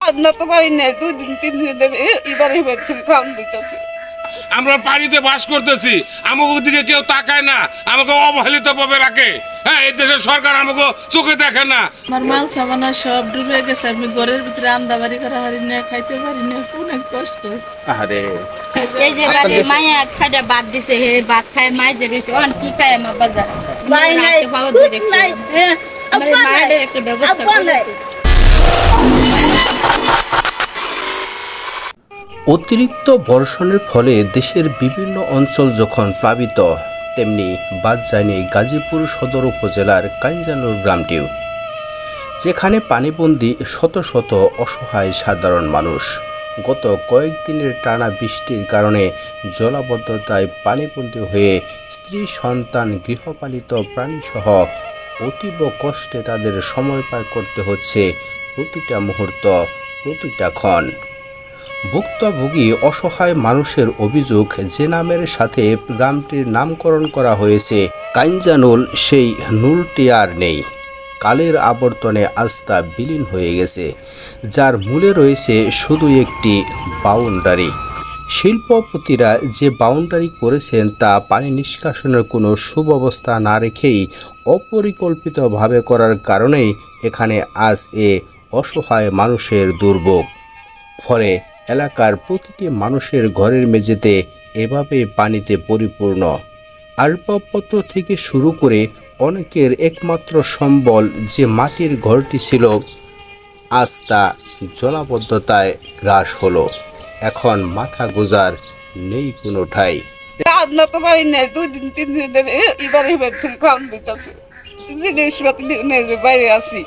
রান্না তো পারি না, 2 দিন 3 দিন ধরে এবারে এবার থেকে খাওয়ান দিতেছে। আমরা পানিতে বাস করতেছি, আমাকে দিকে কেউ তাকায় না, আমাকে অবহেলিত ভাবে রাখে। হ্যাঁ, এই দেশের সরকার আমাকে চোখে দেখে না। আমার মাল সামানা সব ডুবে গেছে, আমি ঘরের ভিতরে রান্না বাড়ি করা পারি না, খাইতে পারি না, অনেক কষ্ট। আরে এই যে বাড়ি মায়া খাজা বাদ দিছে, হে ভাত খায় মাই যে রয়েছে অন কি খায় আমার বাজার নাই নাই নাই আমার মায়ের একটা ব্যবস্থা করে। অতিরিক্ত বর্ষণের ফলে দেশের বিভিন্ন অঞ্চল যখন প্লাবিত, তেমনি বাদ যায়নি গাজীপুর সদর উপজেলার কাঞ্জানুর গ্রামটিও, যেখানে পানিবন্দী শত শত অসহায় সাধারণ মানুষ। গত কয়েকদিনের টানা বৃষ্টির কারণে জলাবদ্ধতায় পানিবন্দী হয়ে স্ত্রী, সন্তান, গৃহপালিত প্রাণীসহ অতীব কষ্টে তাদের সময় পার করতে হচ্ছে প্রতিটা মুহূর্ত, প্রতিটা ক্ষণ। ভুক্তভোগী অসহায় মানুষের অভিযোগ, যে নামের সাথে গ্রামটির নামকরণ করা হয়েছে কাঞ্জানুল, সেই নুলটি আর নেই। কালের আবর্তনে আস্থা বিলীন হয়ে গেছে, যার মূলে রয়েছে শুধু একটি বাউন্ডারি। শিল্পপতিরা যে বাউন্ডারি করেছেন তা পানি নিষ্কাশনের কোনো সুব্যবস্থা না রেখেই অপরিকল্পিতভাবে করার কারণেই এখানে আজ এ অসহায় মানুষের দুর্ভোগ। ফলে এলাকার প্রতিটি মানুষের ঘরের মেঝেতে এভাবে পানিতে পরিপূর্ণ। আসবাবপত্র থেকে শুরু করে অনেকের একমাত্র সম্বল যে মাটির ঘরটি ছিল, আজ তা জলাবদ্ধতায় গ্রাস হলো। এখন মাথা গোজার নেই কোনো ঠাঁই। রান্না তো পারি না, 2 দিন 3 দিন ধরে এবারে এবার থেকে খাওয়ান দিতেছে। জিনিসপাতি নিয়ে যে বাইরে আছি,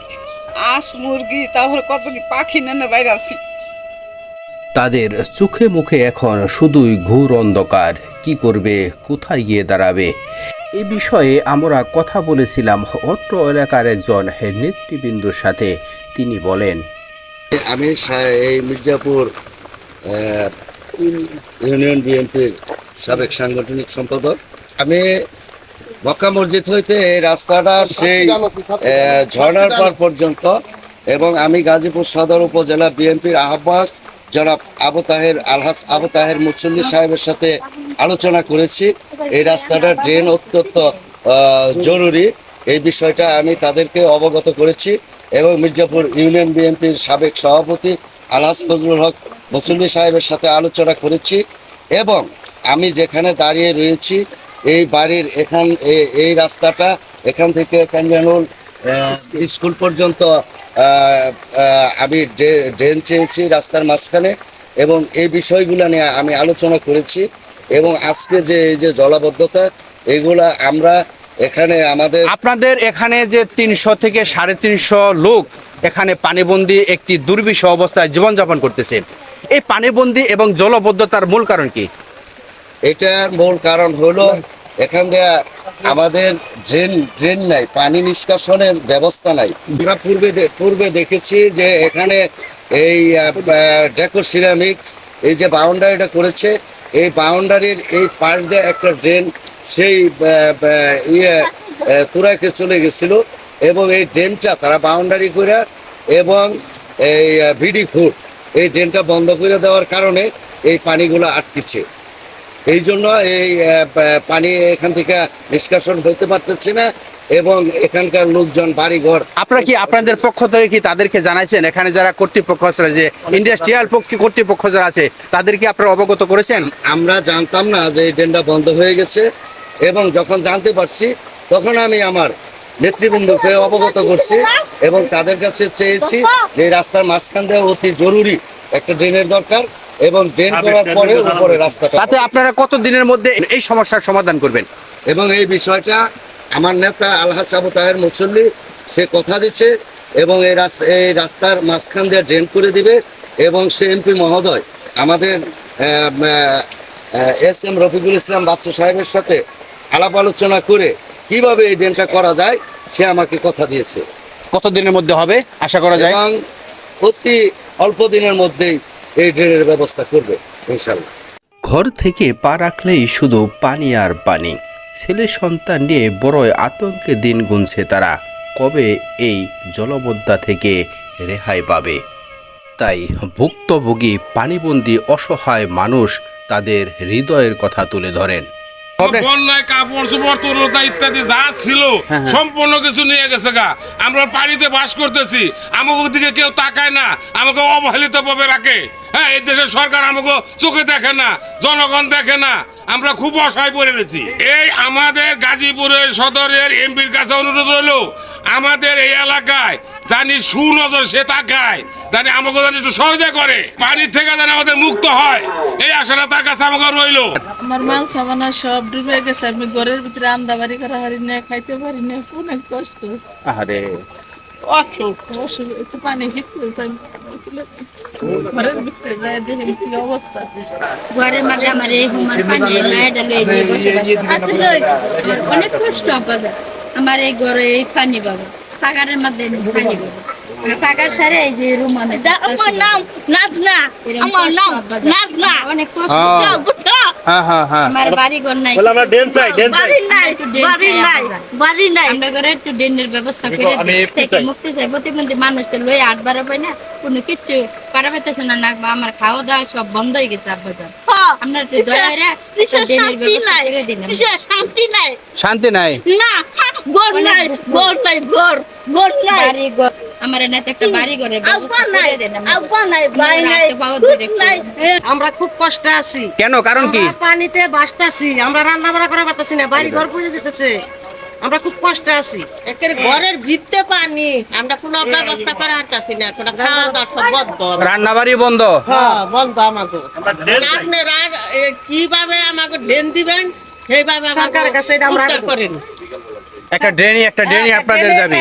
হাঁস মুরগি তারপরে কত কি পাখি নিয়ে বাইরে আছি। তাদের চোখে মুখে এখন শুধুই ঘোর অন্ধকার। কি করবে, কোথায় গিয়ে দাঁড়াবে? এ বিষয়ে আমরা কথা বলেছিলাম অত্র এলাকার একজন নেতৃবৃন্দুর সাথে। তিনি বলেন, আমি এই মির্জাপুর ইউনিয়ন বিএনপির সাবেক সাংগঠনিক সম্পাদক। আমি মক্কা মসজিদ হইতে এই রাস্তাটা সেই ঝর্ণার পার পর্যন্ত, এবং আমি গাজীপুর সদর উপজেলা বিএনপির আহ্বায়ক জনাব আলহাজ আবু তাহের মুসল্লি সাহেবের সাথে আলোচনা করেছি। এই রাস্তাটার ড্রেন অত্যন্ত জরুরি, এই বিষয়টা আমি তাদেরকে অবগত করেছি। এবং মির্জাপুর ইউনিয়ন বিএনপির সাবেক সভাপতি আলহাজ ফজলুল হক মুসল্লি সাহেবের সাথে আলোচনা করেছি। এবং আমি যেখানে দাঁড়িয়ে রয়েছি এই বাড়ির এই রাস্তাটা এখান থেকে কাঞ্জানুল স্কুল পর্যন্ত আমি ড্রেন চেয়েছি রাস্তার মাঝখানে, এবং এই বিষয়গুলো নিয়ে আমি আলোচনা করেছি। এবং আজকে যে এই যে জলাবদ্ধতা, এগুলা আমরা এখানে আপনাদের এখানে যে 300 থেকে 350 লোক এখানে পানিবন্দী একটি দুর্বিষহ অবস্থায় জীবনযাপন করতেছে, এই পানিবন্দী এবং জলবদ্ধতার মূল কারণ কি? এটার মূল কারণ হলো এখান থেকে আমাদের ড্রেন নাই, পানি নিষ্কাশনের ব্যবস্থা নাই। আমরা পূর্বে দেখেছি যে এখানে এই ডেকোর সিরামিক্স এই যে বাউন্ডারিটা করেছে, এই বাউন্ডারির এই পাশ দিয়ে একটা ড্রেন সেই তুরাকে চলে গেছিল, এবং এই ড্রেনটা তারা বাউন্ডারি করে এবং এই ভিডি ফুট এই ড্রেনটা বন্ধ করে দেওয়ার কারণে এই পানিগুলো আটকেছে। এই জন্য এই পানি এখান থেকে নিষ্কাশন হতে পারতেছে না, এবং এখানকার লোকজন বাড়িঘর। আপনারা কি আপনাদের পক্ষ থেকে কি তাদেরকে জানাইছেন? এখানে যারা কর্তৃপক্ষ আছে, যে ইন্ডাস্ট্রিয়াল কর্তৃপক্ষ যারা আছে, তাদেরকে আপনারা অবগত করেছেন? আমরা জানতাম না যে এই ড্রেনটা বন্ধ হয়ে গেছে, এবং যখন জানতে পারছি তখন আমি আমার নেতৃবৃন্দকে অবগত করছি এবং তাদের কাছে চেয়েছি যে এই রাস্তার মাঝখান দিয়ে অতি জরুরি একটা ড্রেনের দরকার, এবং ড্রেন করার পরে উপরে রাস্তাটা। তাতে আপনারা কত দিনের মধ্যে এই সমস্যার সমাধান করবেন? এবং এই বিষয়টা আমার নেতা আলহাজ আবু তাহের মুসল্লি সে কথা দিচ্ছে, এবং এই রাস্তার মাঝখান দিয়ে ড্রেন করে দিবে। এবং সে এমপি মহোদয় আমাদের এস.এম. রফিকুল ইসলাম বাচ্চু সাহেবের সাথে আলাপ আলোচনা করে কিভাবে এই ড্রেনটা করা যায় সে আমাকে কথা দিয়েছে। কত দিনের মধ্যে হবে আশা করা যায়? এবং অতি অল্প দিনের মধ্যেই এই ড্রেনের ব্যবস্থা করবে ইনশাআল্লাহ। ঘর থেকে পা রাখলেই শুধু পানি আর পানি। ছেলে সন্তান নিয়ে বড়ই আতঙ্কে দিন গুনছে তারা। কবে এই জলবদ্ধতা থেকে রেহাই পাবে? তাই ভুক্তভোগী পানিবন্দী অসহায় মানুষ তাদের হৃদয়ের কথা তুলে ধরেন। বন্যায় কাপড় চোপড় তরুণতা ইত্যাদি যা ছিল সম্পূর্ণ কিছু নিয়ে গেছে গা। আমরা পানিতে বাস করতেছি, আমাকে দিকে কেউ তাকায় না, আমাকে অবহেলিত ভাবে রাখে। হ্যাঁ, এই দেশের সরকার আমাকে চোখে দেখে না, জনগণ দেখে না, আমরা খুব অসহায় পড়ে রয়েছি। এই আমাদের গাজীপুরের সদরের এমপির কাছে অনুরোধ হলো, আমাদের এই এলাকায় জানি সুনজর সে তাকায়, জানি আমাকে জানি একটু সহযোগিতা করে, পানির থেকে যেন আমাদের মুক্ত হয়, এই আশাটা তার কাছে আমাকে রইলো। আমার মাল সাবানা সব ডুবে গেছে, আমি ঘরের ভিতরে রান্না বাড়ি করা হারি না, খাইতে পারি না, অনেক কষ্ট। আরে অসুবিধা পানি হিসেবে ঘরের ভিতরে যায় দেখে কি অবস্থা। ঘরের মাঝে আমার এই হুমার পানি মায়েরা লয়ে দিয়ে বসবাস করে। আমার অনেক কষ্ট বাবা, আমার এই ঘরে এই পানি বাবা, পাগারের মধ্যে পানি বাবা, পাগার ছাড়ে এই যে রুম আমি আমার নাম নাজনা, আমার নাম নাজনা, অনেক কষ্ট। হ্যাঁ হ্যাঁ হ্যাঁ আমার বাড়ি ঘর নাই, বাড়ি নাই, বাড়ি নাই, বাড়ি নাই। আমরা ঘরে একটু ড্রেনের ব্যবস্থা করে দিই, থেকে মুক্তি চাই। প্রতিবন্ধী মানুষদের লয়ে আটবার পাই না, কোনো কিছু করা পাইতেছে না, না আমার খাওয়া দাওয়া সব বন্ধ হয়ে গেছে আব্বাজান। আমরা একটু দয়া করে ড্রেনের ব্যবস্থা করে দিন। শান্তি নাই, শান্তি নাই। না ঘর নাই, ঘর নাই, ঘর নাই, বাড়ি ঘর আমার এনাতে একটা বাড়ি ঘরের ব্যবস্থা করে দেন। আব্বা নাই, ভাই নাই, নাই। আমরা খুব কষ্টে আছি, কেন, কারণ কি? আমরা পানিতে বাঁচতেছি, আমরা রান্না বান্না করা পারতেছি না, বাড়ি ঘর পুড়ে দিতেছে, আমরা খুব কষ্টে আছি। একের ঘরের ভিতরে পানি, আমরা কোনো ব্যবস্থা করা পারতেছি না, কোনো খাওয়া দাওয়া সব বন্ধ, রান্নাবাড়ি বন্ধ। হ্যাঁ বন্ধ। আমাকে আপনারা কিভাবে আমাকে ড্রেন দিবেন সেইভাবে সরকারের কাছে আমরা করেন। একটা ড্রেনই আপনাদের দাবি।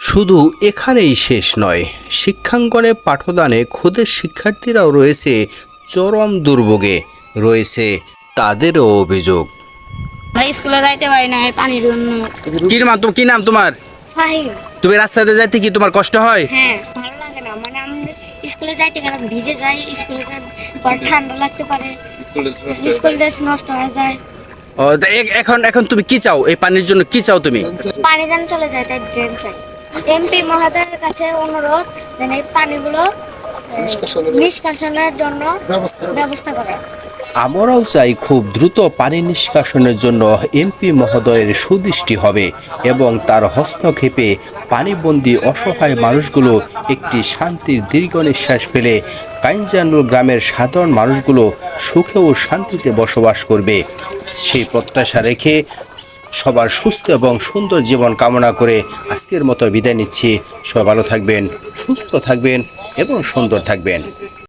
শুধু এখানেই শেষ নয়, শিক্ষাঙ্গনে পাঠদানে ক্ষুদে শিক্ষার্থীরাও রয়েছে চরম দুর্ভোগে, রয়েছে তাদেরও অভিযোগ। স্কুলে যাইতে পারি না এই পানির জন্য। কি নাম তোমার? ফাহিম। তুমি রাস্তাতে যাইতে কি তোমার কষ্ট হয়? হ্যাঁ, ভালো লাগে না, মানে আমরা স্কুলে যাইতে গেলাম ভিজে যাই, স্কুলে যাই পর ঠান্ডা লাগতে পারে, স্কুল ড্রেস নষ্ট হয়ে যায়। ও, তা এখন তুমি কি চাও? এই পানির জন্য কি চাও তুমি? পানি যেন চলে যায় তাই ড্রেন চাই। এমপি মহোদয়ের কাছে অনুরোধ যেন এই পানিগুলো নিষ্কাশনের জন্য ব্যবস্থা করে। আমরাও চাই খুব দ্রুত পানি নিষ্কাশনের জন্য এমপি মহোদয়ের সুদৃষ্টি হবে এবং তার হস্তক্ষেপে পানিবন্দী অসহায় মানুষগুলো একটি শান্তির দীর্ঘ নিঃশ্বাস ফেলে কাইনজানুর গ্রামের সাধারণ মানুষগুলো সুখে ও শান্তিতে বসবাস করবে। সেই প্রত্যাশা রেখে সবার সুস্থ এবং সুন্দর জীবন কামনা করে আজকের মতো বিদায় নিচ্ছি। সবাই ভালো থাকবেন, সুস্থ থাকবেন এবং সুন্দর থাকবেন।